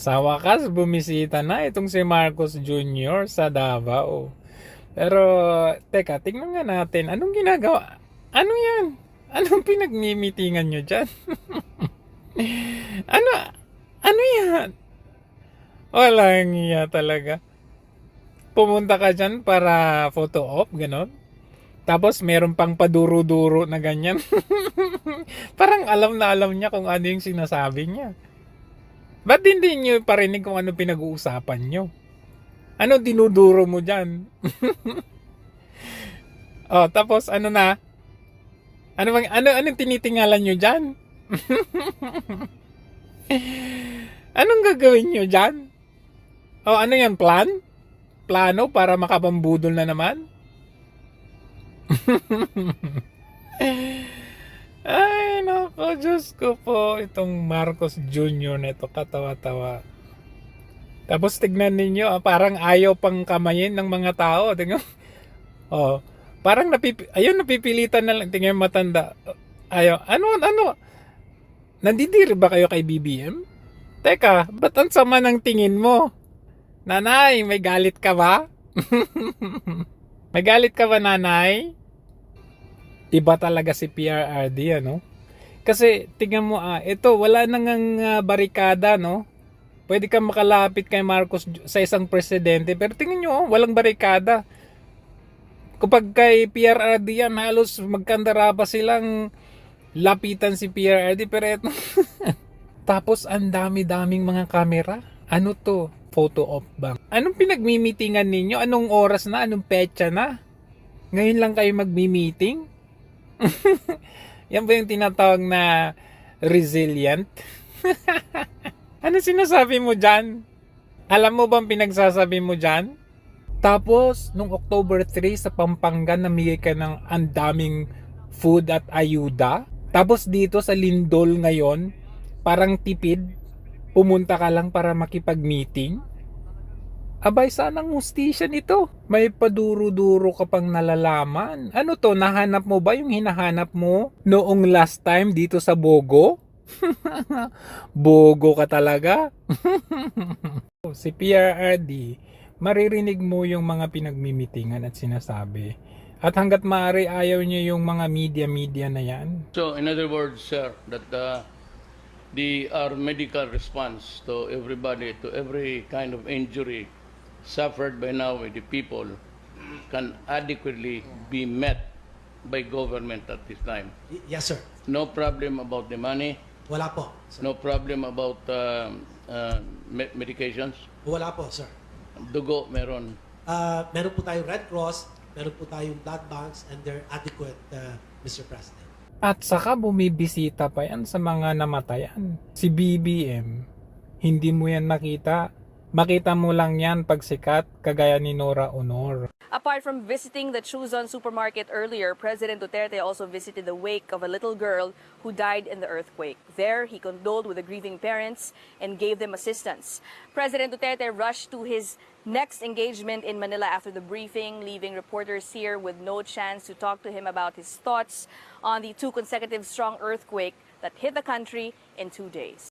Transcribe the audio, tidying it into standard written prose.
Sa wakas, bumisita na itong si Marcos Jr. sa Davao. Pero, teka, tingnan nga natin. Anong ginagawa? Ano yan? Anong pinagmimitingan nyo dyan? Ano? Ano yan? Walang iya talaga. Pumunta ka dyan para photo op, ganon. Tapos meron pang paduro-duro na ganyan. Parang alam na alam niya kung ano yung sinasabi niya. Ba't hindi niyo parinig kung ano pinag-uusapan niyo? Ano dinuduro mo dyan? Oh, tapos ano na? Anong tinitingalan niyo dyan? Anong gagawin niyo dyan? Oh, ano yan, plan? Plano para makapambudol na naman? Ay, nako, Diyos ko po. Itong Marcos Jr. neto, katawa-tawa. Tapos tignan ninyo, parang ayaw pang kamayin ng mga tao. Tingnan. Oh, parang napipilitan na lang. Tingnan matanda. Ayaw. Ano? Nandidiri ba kayo kay BBM? Teka, ba't ang sama ng tingin mo? Nanay, may galit ka ba? May galit ka ba, nanay? Iba talaga si PRRD, ano? Kasi, tingnan mo, ito, wala nang barikada, no? Pwede kang makalapit kay Marcos sa isang presidente, pero tingnan nyo, walang barikada. Kapag kay PRRD yan, halos magkandara pa silang lapitan si PRRD, pero eto. Tapos, ang dami-daming mga kamera. Ano to? Photo op ba? Anong pinagmimitingan ninyo? Anong oras na? Anong petsa na? Ngayon lang kayo magmi-meeting? Yan ba yung tinatawag na resilient? Ano sinasabi mo dyan? Alam mo bang pinagsasabi mo dyan? Tapos, nung October 3 sa Pampanga, namigay ka ng andaming food at ayuda. Tapos dito sa Lindol ngayon, parang tipid, pumunta ka lang para makipag-meeting. Abay, sanang hustisya nito. May paduro-duro ka pang nalalaman. Ano to, nahanap mo ba yung hinahanap mo noong last time dito sa Bogo? Bogo ka talaga. Si PRRD, maririnig mo yung mga pinagmimitingan at sinasabi. At hanggat maaari ayaw niya yung mga media na yan. So, in other words, sir, that our medical response to everybody, to every kind of injury suffered by now with the people can adequately be met by government at this time. Yes, sir. No problem about the money, Wala po, sir. no problem about medications. Wala po, sir. Dugo, meron. Meron po tayong Red Cross, meron po tayong blood banks, and they're adequate, Mr. President. At saka bumibisita pa yan sa mga namatayan. Si BBM, hindi mo yan makita. Makita mo lang yan pag sikat, kagaya ni Nora Honor. Apart from visiting the Chuzon supermarket earlier, President Duterte also visited the wake of a little girl who died in the earthquake. There, he condoled with the grieving parents and gave them assistance. President Duterte rushed to his next engagement in Manila after the briefing, leaving reporters here with no chance to talk to him about his thoughts on the 2 consecutive strong earthquake that hit the country in 2 days.